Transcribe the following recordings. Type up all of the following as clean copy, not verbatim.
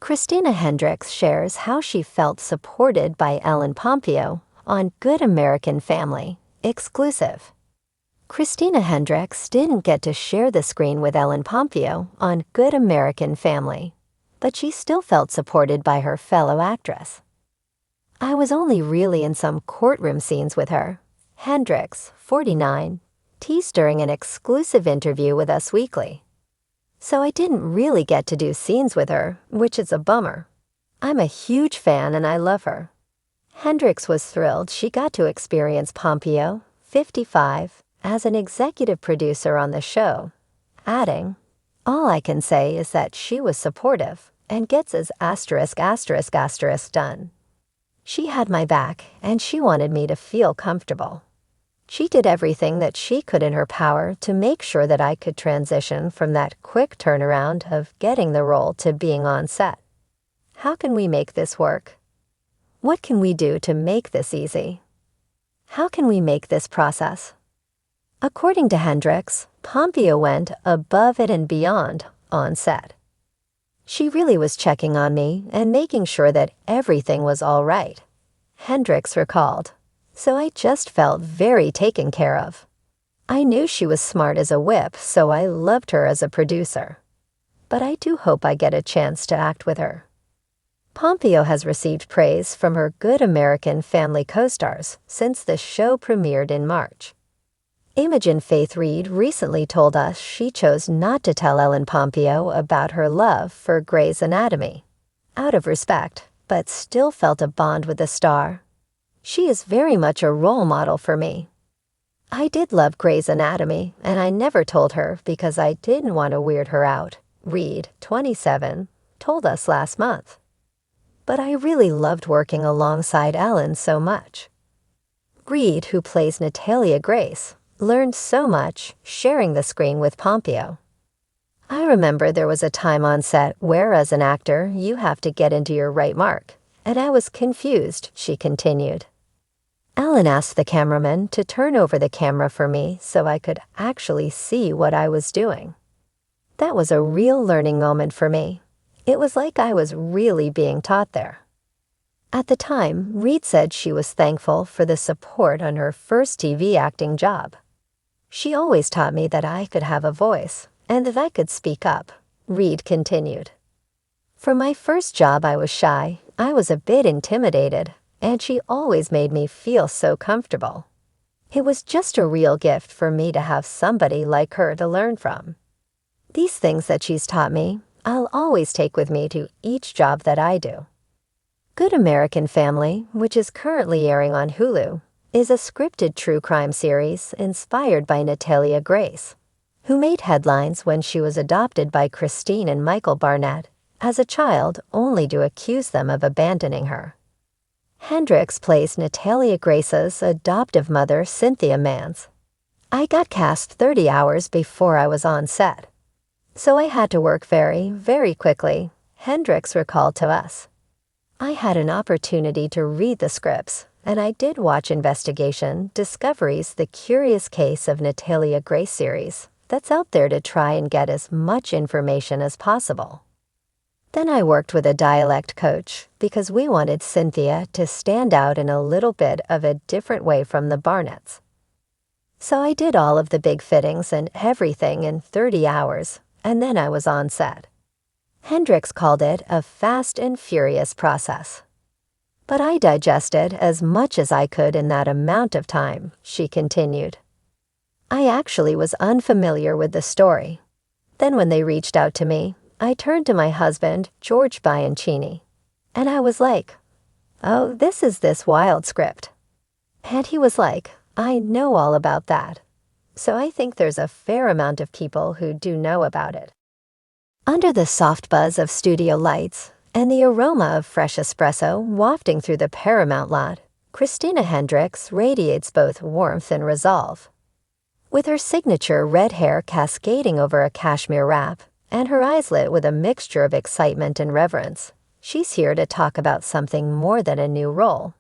Christina Hendricks shares how she felt supported by Ellen Pompeo on Good American Family, exclusive. Christina Hendricks didn't get to share the screen with Ellen Pompeo on Good American Family, but she still felt supported by her fellow actress. I was only really in some courtroom scenes with her, Hendricks, 49, teased during an exclusive interview with Us Weekly. So I didn't really get to do scenes with her, which is a bummer. I'm a huge fan and I love her. Hendricks was thrilled she got to experience Pompeo, 55, as an executive producer on the show, adding, "All I can say is that she was supportive and gets his **** done. She had my back and she wanted me to feel comfortable. She did everything that she could in her power to make sure that I could transition from that quick turnaround of getting the role to being on set. How can we make this work? What can we do to make this easy? How can we make this process?" According to Hendricks, Pompeo went above it and beyond on set. She really was checking on me and making sure that everything was all right, Hendricks recalled. So I just felt very taken care of. I knew she was smart as a whip, so I loved her as a producer. But I do hope I get a chance to act with her. Pompeo has received praise from her Good American Family co-stars since the show premiered in March. Imogen Faith Reed recently told us she chose not to tell Ellen Pompeo about her love for Grey's Anatomy, out of respect, but still felt a bond with the star. "She is very much a role model for me. I did love Grey's Anatomy, and I never told her because I didn't want to weird her out," Reed, 27, told us last month. "But I really loved working alongside Ellen so much." Reed, who plays Natalia Grace, learned so much sharing the screen with Pompeo. "I remember there was a time on set where as an actor you have to get into your right mark, and I was confused," she continued. "Ellen asked the cameraman to turn over the camera for me so I could actually see what I was doing. That was a real learning moment for me. It was like I was really being taught there." At the time, Reed said she was thankful for the support on her first TV acting job. "She always taught me that I could have a voice and that I could speak up," Reed continued. "For my first job I was shy, I was a bit intimidated, and she always made me feel so comfortable. It was just a real gift for me to have somebody like her to learn from. These things that she's taught me, I'll always take with me to each job that I do." Good American Family, which is currently airing on Hulu, is a scripted true crime series inspired by Natalia Grace, who made headlines when she was adopted by Christine and Michael Barnett as a child only to accuse them of abandoning her. Hendricks plays Natalia Grace's adoptive mother, Cynthia Mans. "I got cast 30 hours before I was on set. So I had to work very, very quickly," Hendricks recalled to us. "I had an opportunity to read the scripts, and I did watch Investigation Discovery's The Curious Case of Natalia Grace series that's out there to try and get as much information as possible. Then I worked with a dialect coach because we wanted Cynthia to stand out in a little bit of a different way from the Barnetts. So I did all of the big fittings and everything in 30 hours, and then I was on set." Hendricks called it a fast and furious process. "But I digested as much as I could in that amount of time," she continued. "I actually was unfamiliar with the story. Then when they reached out to me, I turned to my husband, George Bianchini, and I was like, 'Oh, this is this wild script.' And he was like, 'I know all about that.' So I think there's a fair amount of people who do know about it." Under the soft buzz of studio lights and the aroma of fresh espresso wafting through the Paramount lot, Christina Hendricks radiates both warmth and resolve. With her signature red hair cascading over a cashmere wrap, and her eyes lit with a mixture of excitement and reverence, she's here to talk about something more than a new role.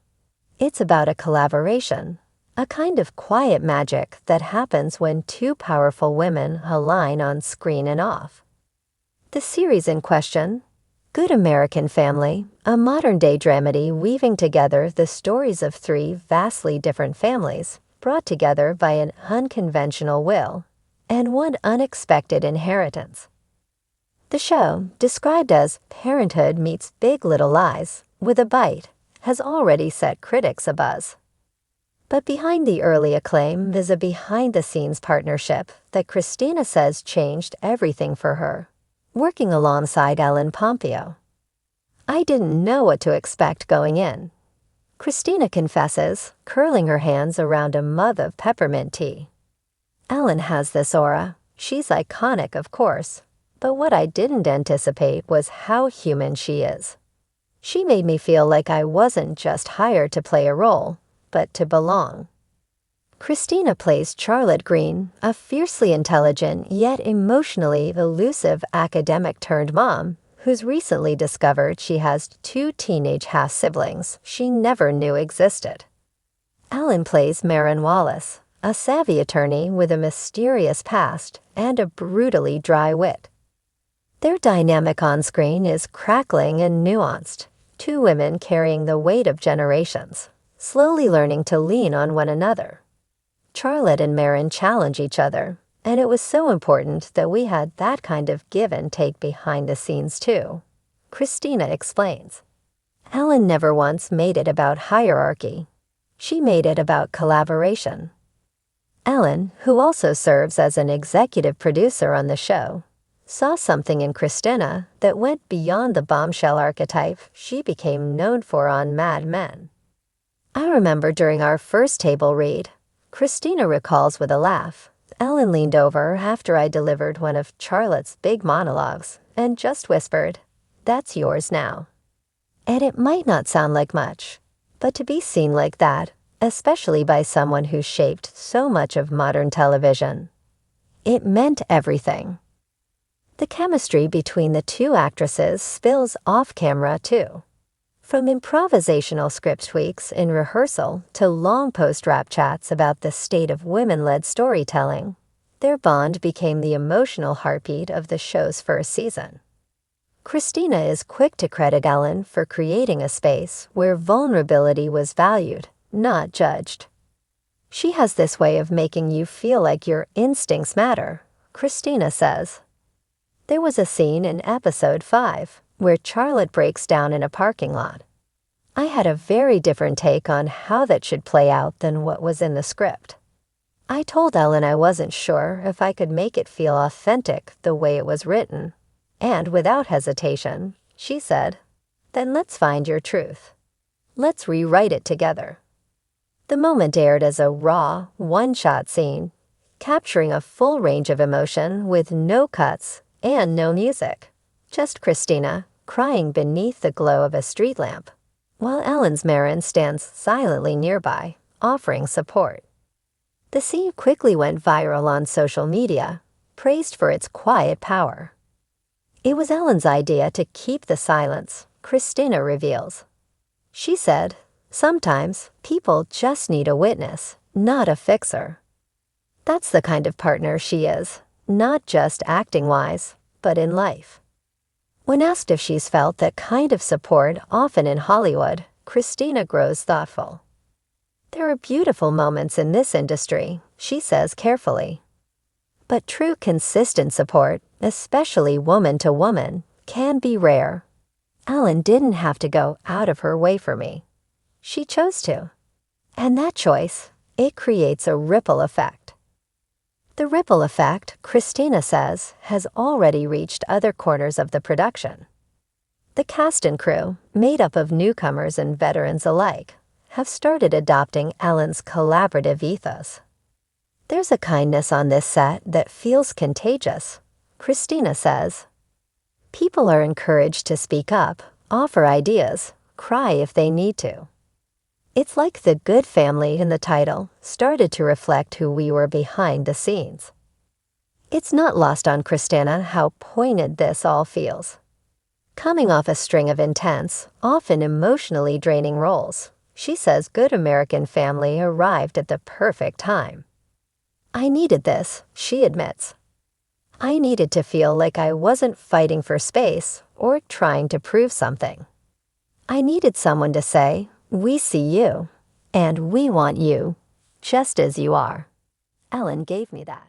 It's about a collaboration, a kind of quiet magic that happens when two powerful women align on screen and off. The series in question, Good American Family, a modern-day dramedy weaving together the stories of three vastly different families, brought together by an unconventional will and one unexpected inheritance. The show, described as Parenthood Meets Big Little Lies with a bite, has already set critics abuzz. But behind the early acclaim is a behind-the-scenes partnership that Christina says changed everything for her, working alongside Ellen Pompeo. "I didn't know what to expect going in," Christina confesses, curling her hands around a mug of peppermint tea. "Ellen has this aura. She's iconic, of course, but what I didn't anticipate was how human she is. She made me feel like I wasn't just hired to play a role, but to belong." Christina plays Charlotte Green, a fiercely intelligent yet emotionally elusive academic-turned-mom who's recently discovered she has two teenage half-siblings she never knew existed. Ellen plays Marin Wallace, a savvy attorney with a mysterious past and a brutally dry wit. Their dynamic on screen is crackling and nuanced, two women carrying the weight of generations, slowly learning to lean on one another. Charlotte and Marin challenge each other, and it was so important that we had that kind of give and take behind the scenes too, Christina explains. Ellen never once made it about hierarchy. She made it about collaboration. Ellen, who also serves as an executive producer on the show, saw something in Christina that went beyond the bombshell archetype she became known for on Mad Men. "I remember during our first table read," Christina recalls with a laugh, "Ellen leaned over after I delivered one of Charlotte's big monologues and just whispered, 'That's yours now.' And it might not sound like much, but to be seen like that, especially by someone who shaped so much of modern television, it meant everything." The chemistry between the two actresses spills off-camera too. From improvisational script tweaks in rehearsal to long post-wrap chats about the state of women-led storytelling, their bond became the emotional heartbeat of the show's first season. Christina is quick to credit Ellen for creating a space where vulnerability was valued, not judged. "She has this way of making you feel like your instincts matter," Christina says. There was a scene in episode 5 where Charlotte breaks down in a parking lot. "I had a very different take on how that should play out than what was in the script. I told Ellen I wasn't sure if I could make it feel authentic the way it was written, and without hesitation, she said, 'Then let's find your truth. Let's rewrite it together.'" The moment aired as a raw, one-shot scene, capturing a full range of emotion with no cuts and no music, just Christina crying beneath the glow of a street lamp, while Ellen's Marin stands silently nearby, offering support. The scene quickly went viral on social media, praised for its quiet power. It was Ellen's idea to keep the silence, Christina reveals. She said, "Sometimes people just need a witness, not a fixer." That's the kind of partner she is, not just acting-wise, but in life. When asked if she's felt that kind of support often in Hollywood, Christina grows thoughtful. "There are beautiful moments in this industry," she says carefully. "But true consistent support, especially woman to woman, can be rare. Ellen didn't have to go out of her way for me. She chose to. And that choice, it creates a ripple effect." The ripple effect, Christina says, has already reached other corners of the production. The cast and crew, made up of newcomers and veterans alike, have started adopting Ellen's collaborative ethos. "There's a kindness on this set that feels contagious," Christina says. "People are encouraged to speak up, offer ideas, cry if they need to. It's like the good family in the title started to reflect who we were behind the scenes." It's not lost on Christina how poignant this all feels. Coming off a string of intense, often emotionally draining roles, she says Good American Family arrived at the perfect time. "I needed this," she admits. "I needed to feel like I wasn't fighting for space or trying to prove something. I needed someone to say, "We see you, and we want you, just as you are." Ellen gave me that.